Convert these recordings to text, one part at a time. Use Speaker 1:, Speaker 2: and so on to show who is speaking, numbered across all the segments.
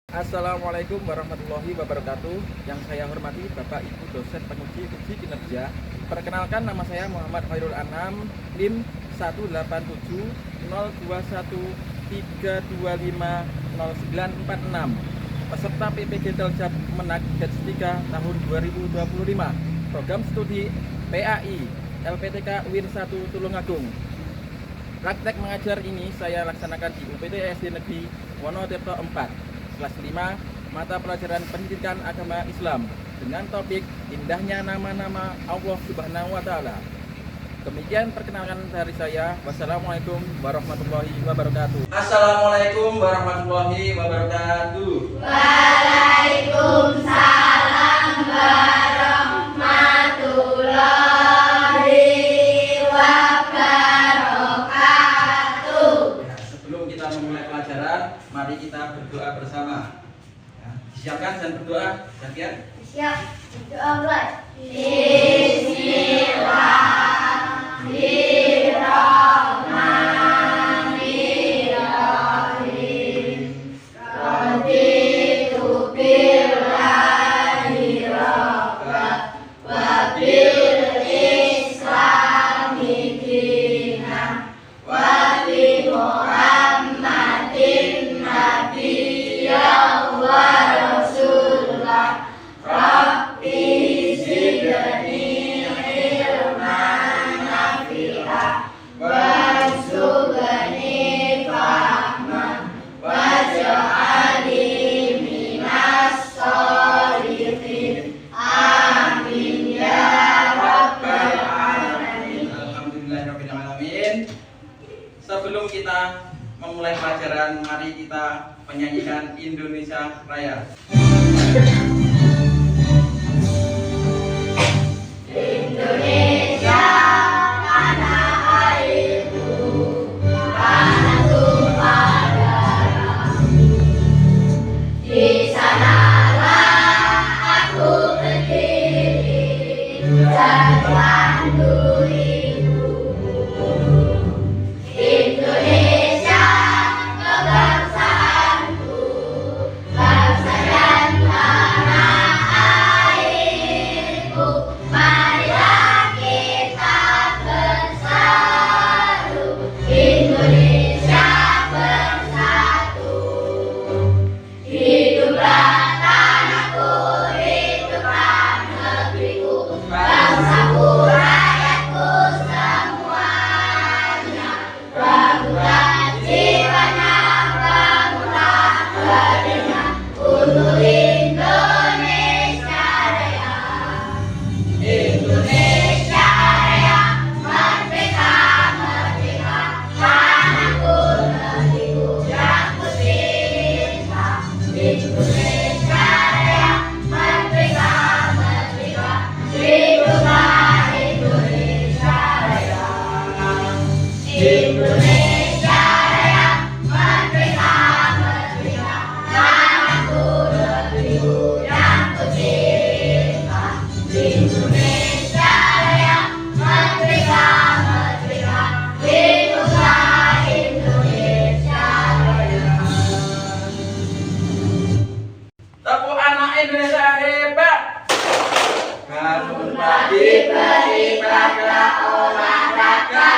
Speaker 1: Assalamualaikum warahmatullahi wabarakatuh. Yang saya hormati Bapak Ibu dosen penguji uji kinerja. Perkenalkan, nama saya Muhammad Khairul Anam, NIM 1870213250946. Peserta PPG Teljab Menak Batch 3 tahun 2025. Program studi PAI LPTK UIN 1 Tulungagung. Praktek mengajar ini saya laksanakan di UPT SD Negeri Wonotirto 4. Kelas 5, mata pelajaran pendidikan agama Islam dengan topik indahnya nama-nama Allah Subhanahu wa Ta'ala. Demikian perkenalkan dari saya. Wassalamualaikum warahmatullahi wabarakatuh. Assalamualaikum warahmatullahi wabarakatuh.
Speaker 2: Waalaikumsalam warahmatullahi wabarakatuh.
Speaker 1: Sebelum kita memulai pelajaran, mari kita berdoa bersama. Disiapkan dan berdoa, Zakian?
Speaker 2: Siap, berdoa mulai. Bismillahirrahmanirrahim. Raditu billahi rabban wa bil islami dinan wa bi Muhammadin nabiyyan wa rasulah. Rabbi zidni ilman nafi'a warzuqni fahman waj'alni minas sholihin. Amin ya rabbal alamin.
Speaker 1: Alhamdulillahirabbil alamin. Sebelum kita memulai pelajaran, mari kita menyanyikan Indonesia Raya.
Speaker 2: Indonesia tanah airku, tanah tumpah darahku. Di sanalah aku berdiri dan ibu. Indonesia kebangsaanku, bangsa dan tanah airku. Marilah kita bersatu, Indonesia bersatu. Hiduplah tanahku, hiduplah negeriku, bangsaku, rakyatku semuanya. Bangunlah jiwanya, bangunlah badannya untuk Indonesia Raya. Indonesia Raya, merdeka, merdeka, tanahku, negeriku yang kucinta. Indonesia Raya, merdeka, merdeka, hiduplah Indonesia Raya. Indonesia Raya, merdeka, merdeka, tanahku, negeriku yang kucinta. Indonesia Raya, merdeka, merdeka, hiduplah Indonesia Raya.
Speaker 1: Tepuk anak Indonesia hebat. Bangun pagi
Speaker 2: Beribadah, olahraga,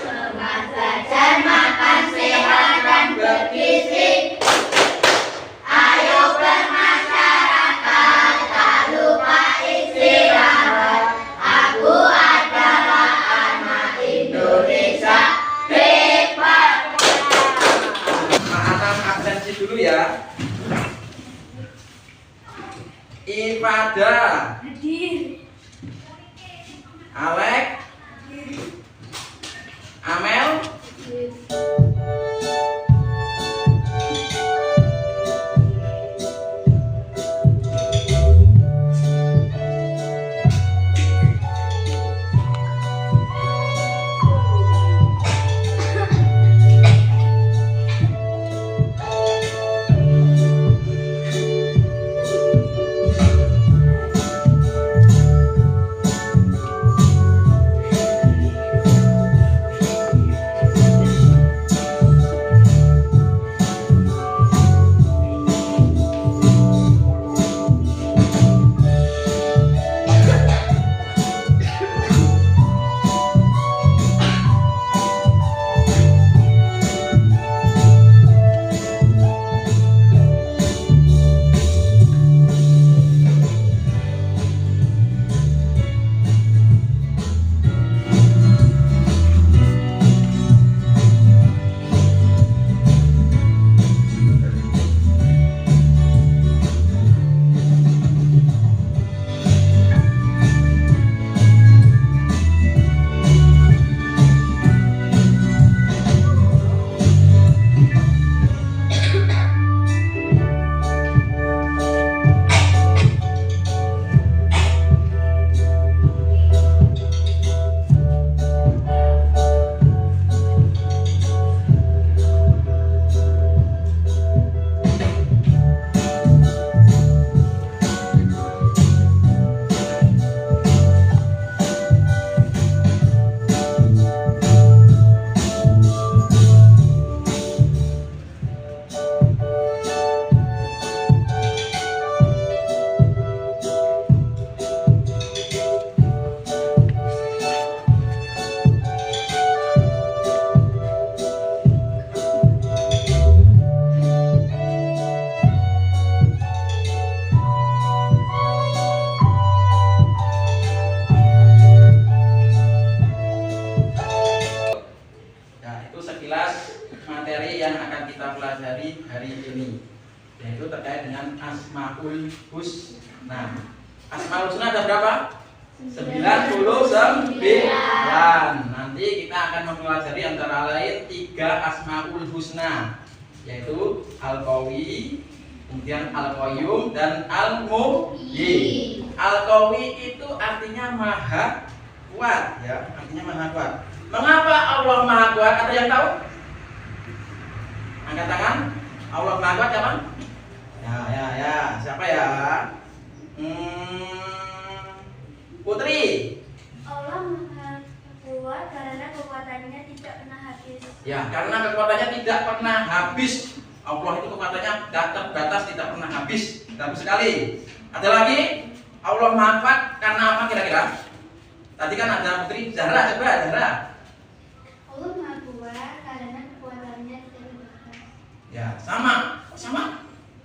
Speaker 2: belajar, makan sehat dan bergizi. Ayo bermasyarakat, tak lupa istirahat. Aku adalah anak Indonesia hebat.
Speaker 1: Anak absensi dulu ya. Ipada, Alek, Amel, materi yang akan kita pelajari hari ini, yaitu terkait dengan Asmaul Husna. Asmaul Husna ada berapa? 99. Nanti kita akan mempelajari antara lain 3 Asmaul Husna, yaitu Al-Qawi, kemudian Al-Qayyum, dan Al-Muhyi. Al-Qawi itu artinya maha kuat, ya, artinya maha kuat. Mengapa Allah maha kuat? Ada yang tahu? Angkat tangan. Allah maha kuat siapa? Ya. Siapa ya? Putri.
Speaker 3: Allah maha kuat karena kekuatannya tidak pernah habis.
Speaker 1: Ya, karena kekuatannya tidak pernah habis. Allah itu kekuatannya tidak terbatas, tidak pernah habis. Bagus sekali. Ada lagi? Allah maha kuat karena apa kira-kira? Tadi kan ada Putri. Zahra, coba Zahra.
Speaker 3: Allah maha kuat karena kekuatannya tidak terbatas.
Speaker 1: Ya, sama.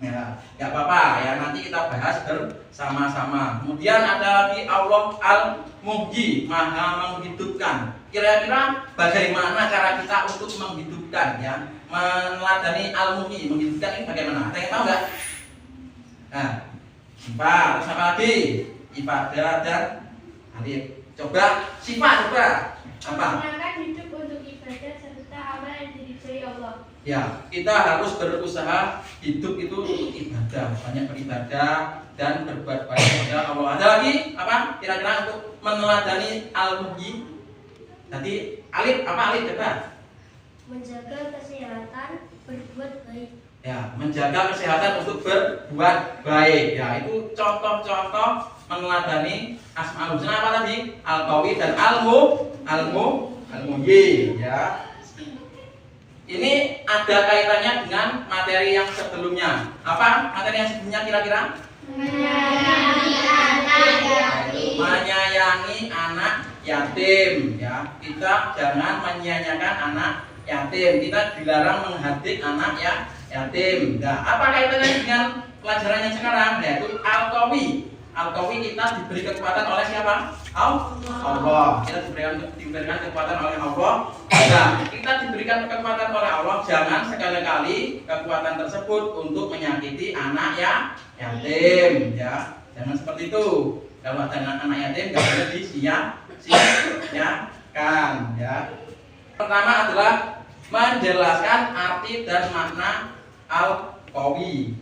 Speaker 1: Ya, nggak apa-apa ya, nanti kita bahas bersama-sama. Kemudian ada lagi Allah Al-Muhyi, maha menghidupkan. Kira-kira bagaimana cara kita untuk menghidupkan, ya, meneladani Al-Muhyi, menghidupkan ini bagaimana? Ada yang tahu nggak? Nah, sifat, terus apa lagi? Ibadah dan alif. Coba sifat, coba apa?
Speaker 3: Menggunakan hidup untuk ibadah serta amal yang diridhoi Allah.
Speaker 1: Ya, kita harus berusaha hidup itu untuk ibadah, banyak beribadah dan berbuat baik kepada Allah. Ada lagi apa? Kira-kira untuk meneladani Al-Muhyi. Tadi alif, apa alif coba?
Speaker 3: Menjaga kesehatan, berbuat baik.
Speaker 1: Ya, menjaga kesehatan untuk berbuat baik. Ya, itu contoh-contoh meneladani Asmaul Husna apa tadi? Al-Qawi dan Al-Muhyi, ya. Ini ada kaitannya dengan materi yang sebelumnya. Apa materi yang sebelumnya kira-kira? Menyayangi anak yatim, ya. Kita jangan menyia-nyiakan anak yatim. Kita dilarang menghadik anak yatim. Nah, apa kaitannya dengan pelajaran yang sekarang? Yaitu Al-Qawi. Al-Qawi kita diberi kekuatan oleh siapa? Allah. Kita diberikan kekuatan oleh Allah. Nah, kita diberikan kekuatan oleh Allah. Jangan sekali-kali kekuatan tersebut untuk menyakiti anak yatim, ya. Jangan seperti itu. Kalau dengan anak yatim nggak boleh disia-siakan, ya. Pertama adalah menjelaskan arti dan makna Al-Qawi,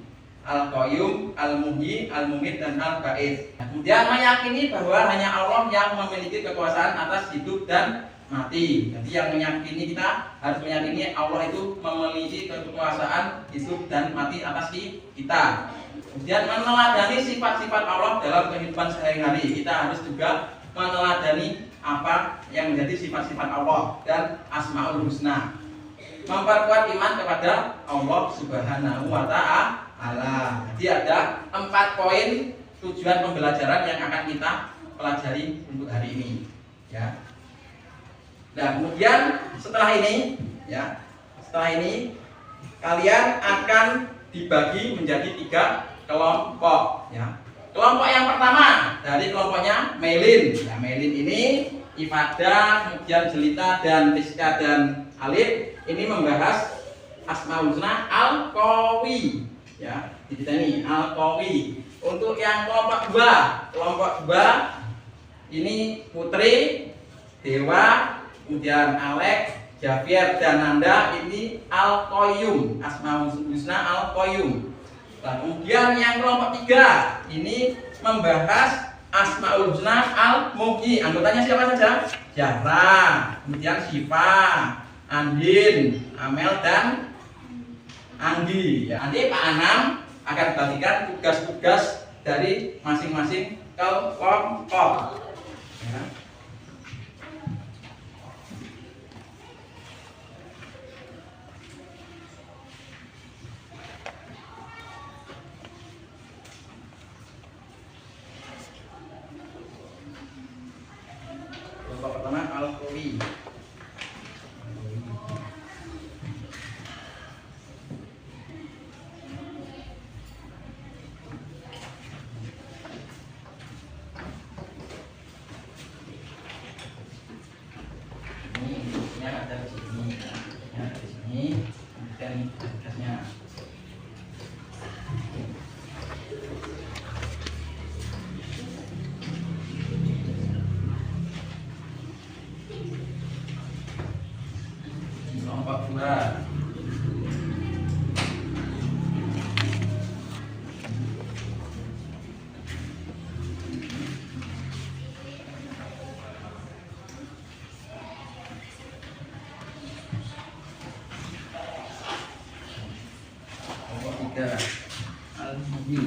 Speaker 1: Al-Qayyum, Al-Muhyi, Al-Mumit, dan Al-Ba'its. Kemudian meyakini bahwa hanya Allah yang memiliki kekuasaan atas hidup dan mati. Jadi yang meyakini, kita harus meyakini Allah itu memiliki kekuasaan hidup dan mati atas kita. Kemudian meneladani sifat-sifat Allah dalam kehidupan sehari-hari. Kita harus juga meneladani apa yang menjadi sifat-sifat Allah dan Asmaul Husna. Memperkuat iman kepada Allah Subhanahu wa Ta'ala. Jadi ada 4 poin tujuan pembelajaran yang akan kita pelajari untuk hari ini, ya. Nah, kemudian setelah ini kalian akan dibagi menjadi 3 kelompok, ya. Kelompok yang pertama dari kelompoknya Melin. Ya, Melin ini ifadah, kemudian jelita dan tiska dan alif ini membahas Asmaul Husna Al-Qawi, ya. Kita ini Al-Qawi. Untuk yang kelompok 2 ini Putri, Dewa, kemudian Alek, Javier, dan Nanda ini Al-Qayyum, Asmaul Husna Al-Qayyum. Nah, kemudian yang kelompok 3 ini membahas Asmaul Husna Al-Muhyi. Anggotanya siapa saja? Zahra, kemudian Syifa, Andin, Amel, dan Anggi. Ya, nanti Pak Anam akan bagikan tugas-tugas dari masing-masing kelompok. Ya. Kelompok pertama Al-Qawi. ini gasnya. Kelompok 2. Al-Mubi.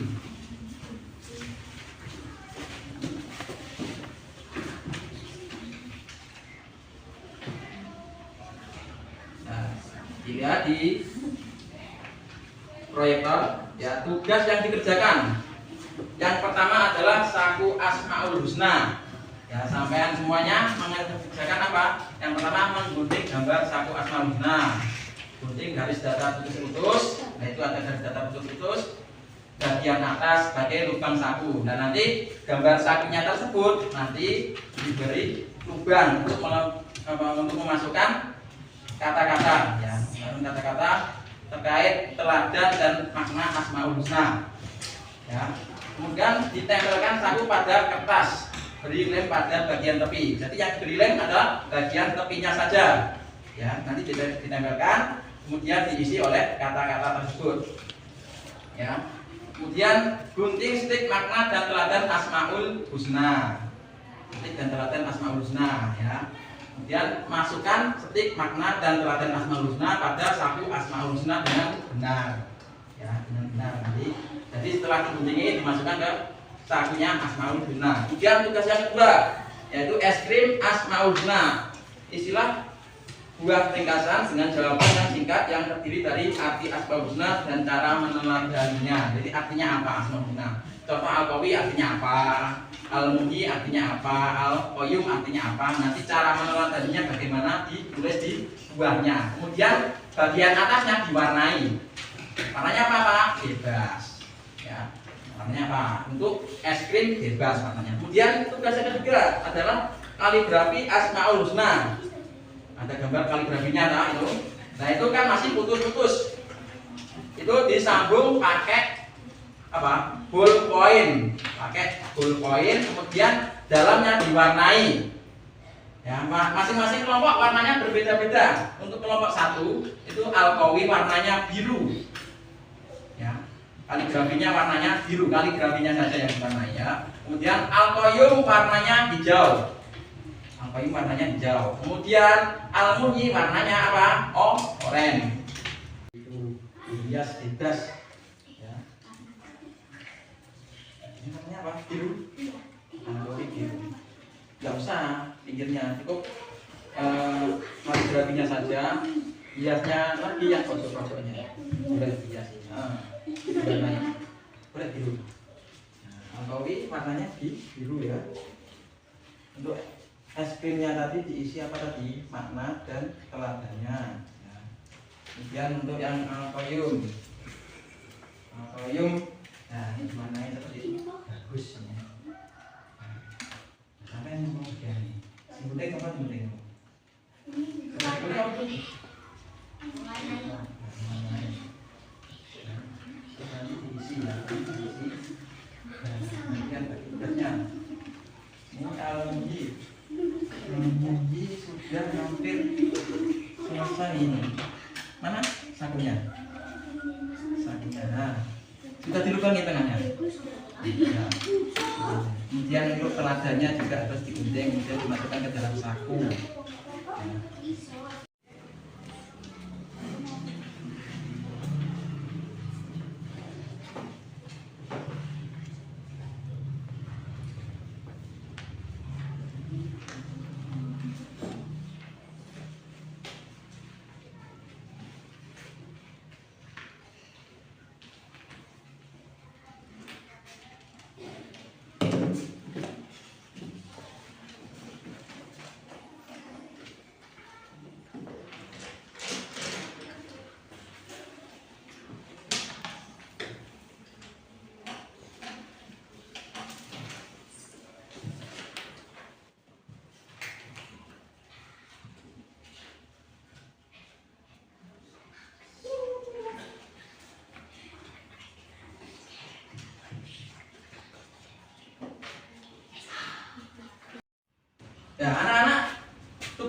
Speaker 1: Nah, dilihat di proyektor ya, tugas yang dikerjakan. Yang pertama adalah saku Asmaul Husna. Ya, sampean semuanya mengerjakan apa? Yang pertama menggunting gambar saku Asmaul Husna. Gunting garis data putus-putus, nah itu ada garis data putus-putus bagian atas sebagai lubang saku. Dan nanti gambar sakunya tersebut nanti diberi lubang untuk memasukkan kata-kata, ya, kata-kata terkait teladan dan makna Asmaul Husna. Ya. Kemudian ditempelkan saku pada kertas, beri lem pada bagian tepi. Jadi yang diberi lem adalah bagian tepinya saja. Ya, nanti ditempelkan, kemudian diisi oleh kata-kata tersebut. Ya. Kemudian gunting stik makna dan teladan Asmaul Husna. Stik dan teladan Asmaul Husna, ya. Kemudian masukkan stik makna dan teladan Asmaul Husna pada saku Asmaul Husna dengan benar. Ya, dengan benar nanti. Jadi setelah digunting ini dimasukkan ke sakunya Asmaul Husna. Kemudian tugas yang kedua yaitu es krim Asmaul Husna. Istilah buah ringkasan dengan jawaban yang singkat yang terdiri dari arti Asmaul Husna dan cara meneladaninya. Jadi artinya apa Asmaul Husna? Contoh Al-Qawi artinya apa? Al-Muhyi artinya apa? Al-Qayyum artinya apa? Nanti cara meneladaninya bagaimana ditulis di buahnya. Kemudian bagian atasnya diwarnai. Warnanya apa Pak? Bebas. Ya. Warnanya apa? Untuk es krim bebas warnanya. Kemudian tugas yang ketiga adalah kaligrafi Asmaul Husna. Ada gambar kaligrafinya nah itu. Nah itu kan masih putus-putus. Itu disambung pakai apa? Ballpoint. Pakai ballpoint. Kemudian dalamnya diwarnai. Ya, masing-masing kelompok warnanya berbeda-beda. Untuk kelompok 1 itu Al-Qawi warnanya biru. Ya. Kaligrafinya warnanya biru, kaligrafinya saja yang diwarnai ya. Kemudian Al-Qayyum warnanya hijau. Al-Qayyum warnanya hijau. Kemudian Al-Muhyi warnanya apa? Oranye. Itu hias bebas. Ya. Ini namanya apa? Biru. Al-Qayyum biru. Enggak usah pinggirnya, cukup kaligrafinya saja. Hiasnya lagi yang pojok-pojoknya. Boleh hias. Boleh biru. Nah, Al-Qawi warnanya biru ya. Untuk es krimnya tadi diisi apa tadi? Makna dan teladannya. Ya. Kemudian untuk yang Al-Qayyum, nah ini warnanya seperti bagus ya. Sampai yang mau begini. Sebutin apa sebutin? Sebutin apa tuh? Nanti diisi ya, diisi. Nah, kemudian bagi tugasnya. Ini Al-Muhyi. Al-Muhyi sudah hampir selesai ini. Mana sakunya? Sakunya. Nah, sudah dilubangi tengahnya. Ya. Kemudian untuk teladannya juga harus digunting, kemudian dimasukkan ke dalam saku. Ya.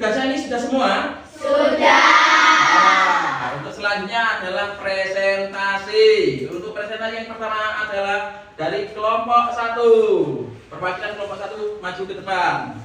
Speaker 1: tugasnya ini sudah semua?
Speaker 2: Sudah.
Speaker 1: Nah, untuk selanjutnya adalah presentasi. Untuk presentasi yang pertama adalah dari kelompok 1. Perwakilan kelompok 1 maju ke depan.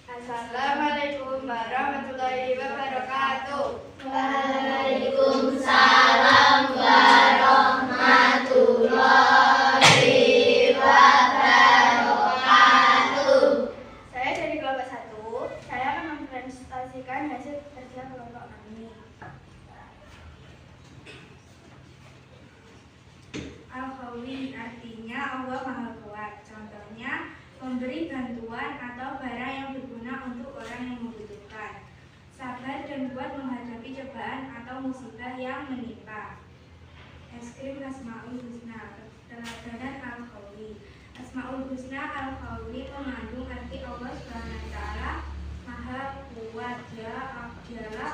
Speaker 3: Assalamualaikum warahmatullahi wabarakatuh.
Speaker 2: Waalaikumsalam warahmatullahi wabarakatuh.
Speaker 3: Saya dari kelompok 1. Saya akan mempresentasikan hasil kerja kelompok kami. Al-Qawi artinya Allah Maha Kuat. Contohnya memberi bantuan atau barang yang berguna untuk orang yang membutuhkan. Sabar dan kuat menghadapi cobaan atau musibah yang menimpa. Es krim Asmaul Husna, teladanan Al-Qawi. Asmaul Husna Al-Qawi mengandung arti Allah SWT Maha Kuat. Dialah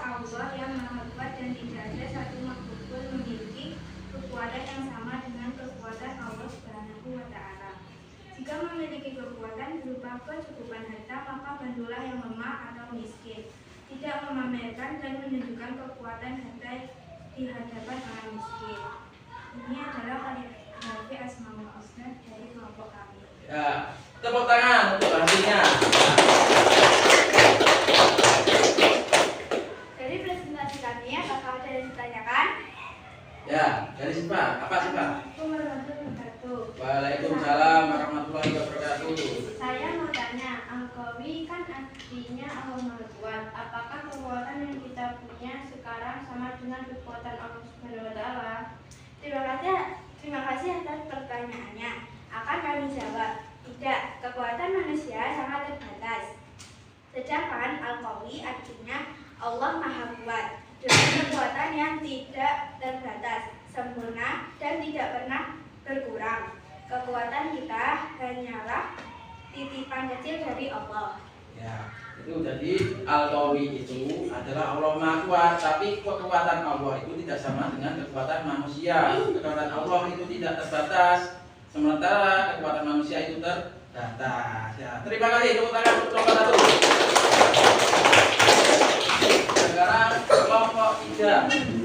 Speaker 3: Allah yang Maha Kuat dan tidak ada satu makhluk pun memiliki kekuatan yang sama dengan kekuatan Allah SWT. Jika memiliki kekuatan berupa kecukupan harta, maka bantulah yang lemah atau miskin. Tidak memamerkan dan menunjukkan kekuatan harta di hadapan orang miskin. Ini adalah kaligrafi Asmaul Husna dari kelompok kami.
Speaker 1: Ya, tepuk tangan untuk hasilnya.
Speaker 3: Dari presentasi kami, apakah ada yang ditanyakan?
Speaker 1: Ya, dari siapa? Apa siapa?
Speaker 3: Assalamualaikum warahmatullahi wabarakatuh.
Speaker 1: Waalaikumsalam warahmatullahi wabarakatuh.
Speaker 3: Saya mau tanya, Al-Qawi kan artinya Allah Maha Kuat. Apakah kekuatan yang kita punya sekarang sama dengan kekuatan Allah Subhanahu wa Ta'ala? Terima kasih atas pertanyaannya. Akan kami jawab, tidak. Kekuatan manusia sangat terbatas. Sedangkan Al-Qawi artinya Allah Maha Kuat, dengan kekuatan yang tidak terbatas, sempurna dan tidak pernah berkurang. Kekuatan kita hanyalah titipan kecil dari Allah.
Speaker 1: Ya, itu jadi Al-Qawi itu adalah Allah Maha Kuat, tapi kekuatan Allah itu tidak sama dengan kekuatan manusia. Kekuatan Allah itu tidak terbatas, sementara kekuatan manusia itu terbatas. Ya, terima kasih. Tepuk tangan untuk kelompok 1. Sekarang kelompok 3.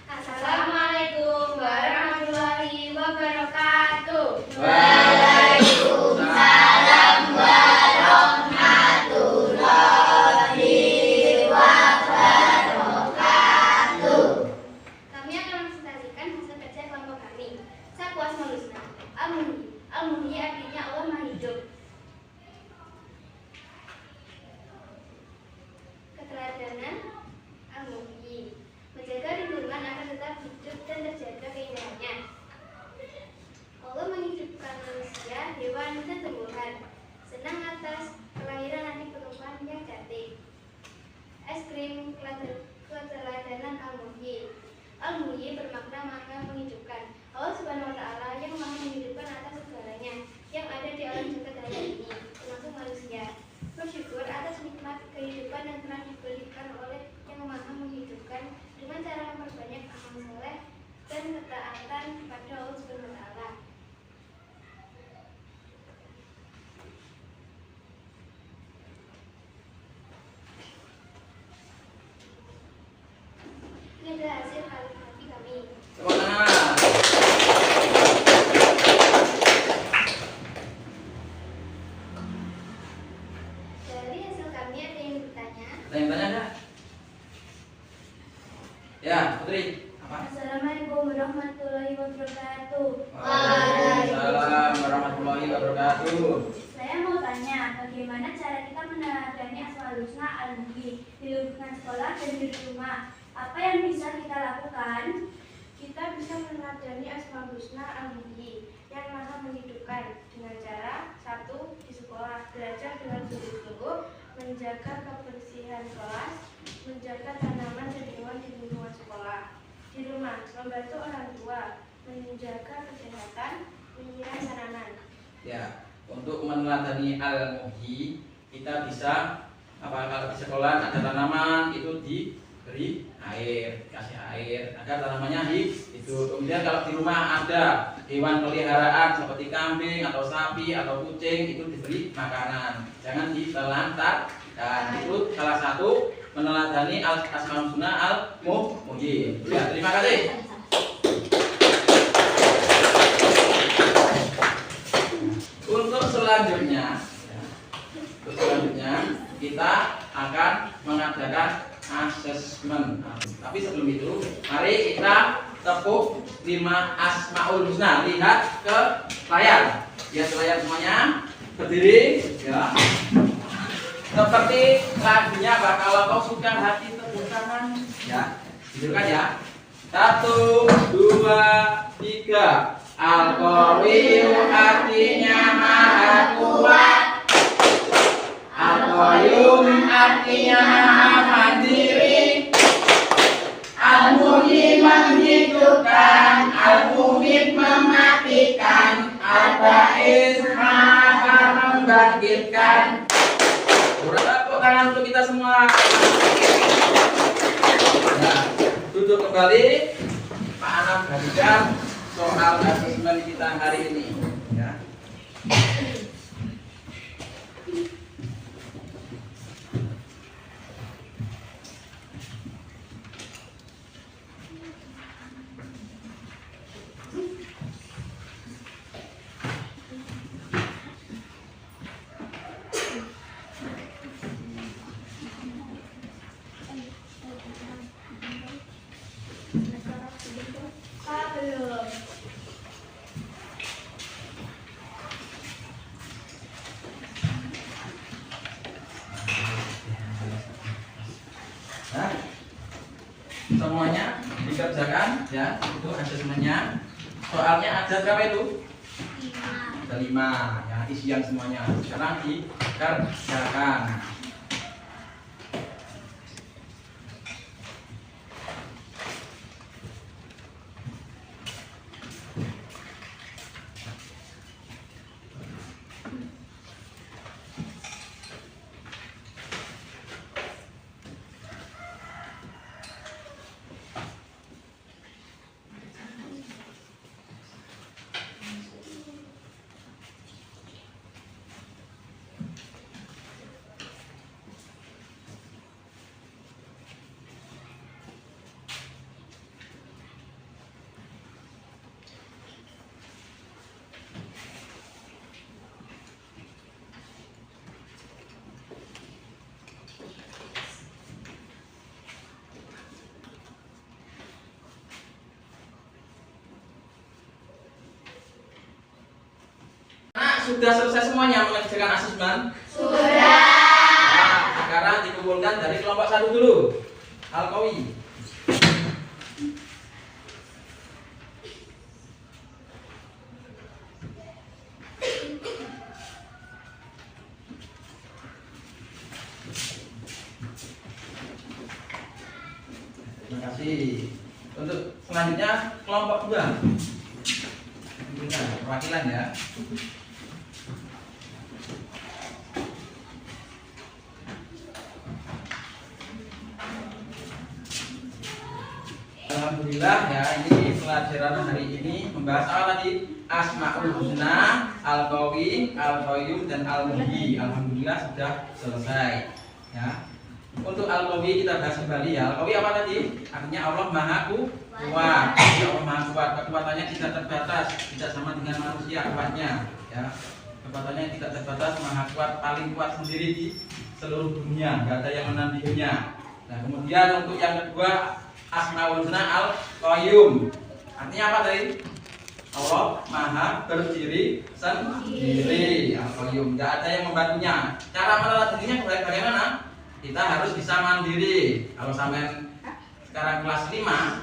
Speaker 3: Assalamualaikum warahmatullahi wabarakatuh.
Speaker 2: Waalaikumsalam warahmatullahi wabarakatuh.
Speaker 3: Kami akan mempresentasikan hasil kerja kelompok kami. Sapu Asmaul Husna. Al-Muhyi. Al-Muhyi artinya Allah Maha Hidup. Keteladanan Al-Muhyi. Menjaga lingkungan agar tetap hidup dan terjaga keindahannya. Allah menghidupkan manusia, hewan, dan tumbuhan. Senang atas kelahiran anak perempuan yang cantik. Es krim keteladanan Al-Muhyi. Al-Muhyi bermakna maha menghidupkan. Allah Subhanahu wa Ta'ala yang maha menghidupkan atas segalanya yang ada di alam jagat raya ini, termasuk manusia. Bersyukur atas nikmat kehidupan yang telah diberikan oleh yang maha menghidupkan dengan cara memperbanyak amal soleh dan ketaatan kepada Allah Subhanahu wa Ta'ala. Ini adalah hasil kaligrafi kami.
Speaker 1: Tepuk tangan.
Speaker 3: Dari hasil kami ada yang bertanya.
Speaker 1: Ada yang tanya enggak? Ya, Putri. Apa?
Speaker 3: Assalamualaikum warahmatullahi wabarakatuh.
Speaker 1: Waalaikumsalam warahmatullahi wabarakatuh.
Speaker 3: Saya mau tanya, bagaimana cara kita meneladani Asmaul Husna Al-Muhyi di lingkungan sekolah dan di rumah? Apa yang bisa kita lakukan? Kita bisa meneladani Asmaul Husna Al-Muhyi yang maha menghidupkan dengan cara 1. Di sekolah, belajar dengan sungguh-sungguh, menjaga kebersihan kelas, menjaga tanaman dan hewan di lingkungan sekolah. Di rumah, membantu orang tua, menjaga kesehatan, menyiram tanaman.
Speaker 1: Ya, untuk meneladani Al-Muhyi kita bisa kalau di sekolah ada tanaman itu diberi air, kasih air agar tanamannya hidup. Kemudian kalau di rumah ada hewan peliharaan seperti kambing atau sapi atau kucing itu diberi makanan, jangan ditelantarkan. Itu salah satu meneladani Asmaul Husna al-Muhyi. Ya, terima kasih. Untuk selanjutnya kita akan mengadakan asesmen. Tapi sebelum itu, mari kita tepuk 5 Asmaul Husna. Lihat ke layar. Lihat ke layar semuanya. Berdiri, ya. Seperti lagunya Pak, kalau kau suka hati tepuk tangan, ya. Hidupkan ya. 1, 2, 3. Al-Qawiyyu artinya maha kuat. Al-Qayyum artinya maha mandiri. Al-Muhyi menghidupkan, Al-Mumit mematikan, Al-Ba'is maha membangkitkan. Tepuk tangan untuk kita semua. Nah, duduk kembali. Pak Anam perhatikan soal asesmen kita hari ini, ya. Nah, semuanya dikerjakan, ya. Itu asesmennya. Soalnya ada berapa itu? 5. Ada 5, ya, isian semuanya. Sekarang dikerjakan. Sudah selesai semuanya mengerjakan asesmen?
Speaker 2: Sudah.
Speaker 1: Nah, sekarang dikumpulkan dari kelompok 1 dulu. Al-Qawi. Terima kasih. Untuk selanjutnya kelompok 2. Nah, perwakilan ya. Alhamdulillah, ya, ini pelajaran hari ini membahas apa tadi? Asmaul Husna, Al-Qawi, Al-Qayyum, dan Al-Muhyi. Alhamdulillah sudah selesai, ya. Untuk Al-Qawi kita bahas kembali, ya. Al-Qawi apa tadi? Artinya Allah Maha Kuat. Allah Maha Kuat. Kekuatannya tidak terbatas, tidak sama dengan manusia kuatnya, ya. Kekuatannya tidak terbatas, Maha Kuat, paling kuat sendiri di seluruh dunia, nggak ada yang menandinginya. Nah, kemudian untuk yang kedua, Asmaul Husna Al-Qayyum. Artinya apa tadi? Allah Maha berdiri sendiri. Al-Qayyum, enggak ada yang membantunya. Cara meneladaninya bagaimana? Kita harus bisa mandiri. Kalau sampai sekarang kelas 5,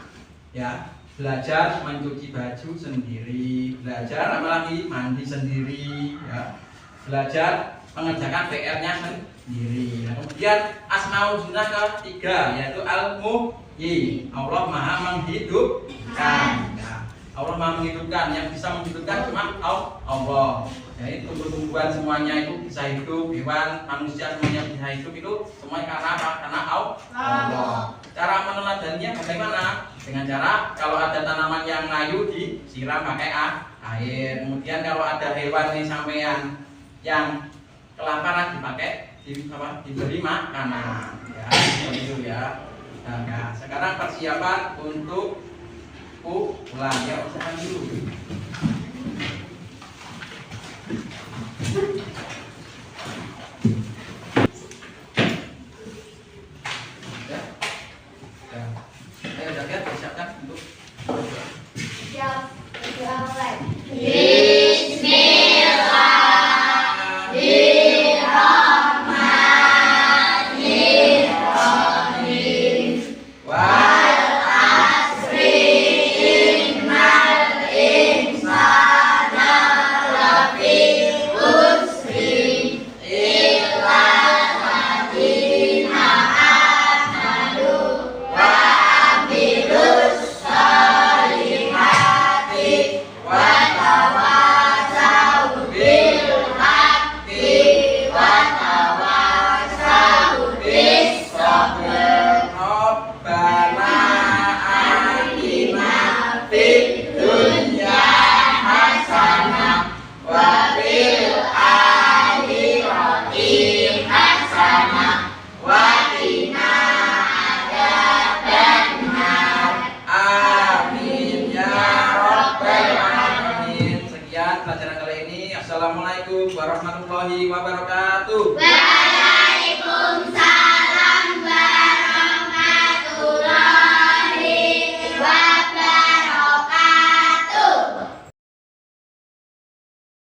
Speaker 1: ya, belajar mencuci baju sendiri, belajar apa lagi? Mandi sendiri, ya. Belajar mengerjakan PR-nya sendiri. Nah, kemudian Asmaul Husna ketiga yaitu Al-Muhyi. Allah Maha menghidupkan. Nah, Allah Maha menghidupkan, yang bisa menghidupkan cuma Allah. Jadi tumbuh-tumbuhan semuanya itu bisa hidup, hewan, manusia semuanya bisa hidup itu semuanya karena apa? Karena Allah. Cara meneladaninya bagaimana? Dengan cara kalau ada tanaman yang layu disiram pakai air. Kemudian kalau ada hewan nih sampean yang kelaparan diberi makanan. Ya, seperti itu ya. Nah, sekarang persiapan untuk pulang ya, usahakan dulu. Ya. Ya. Ayo jaket siapkan untuk
Speaker 2: Siap. Berdoa mulai. Pelajaran kali ini. Assalamualaikum warahmatullahi wabarakatuh.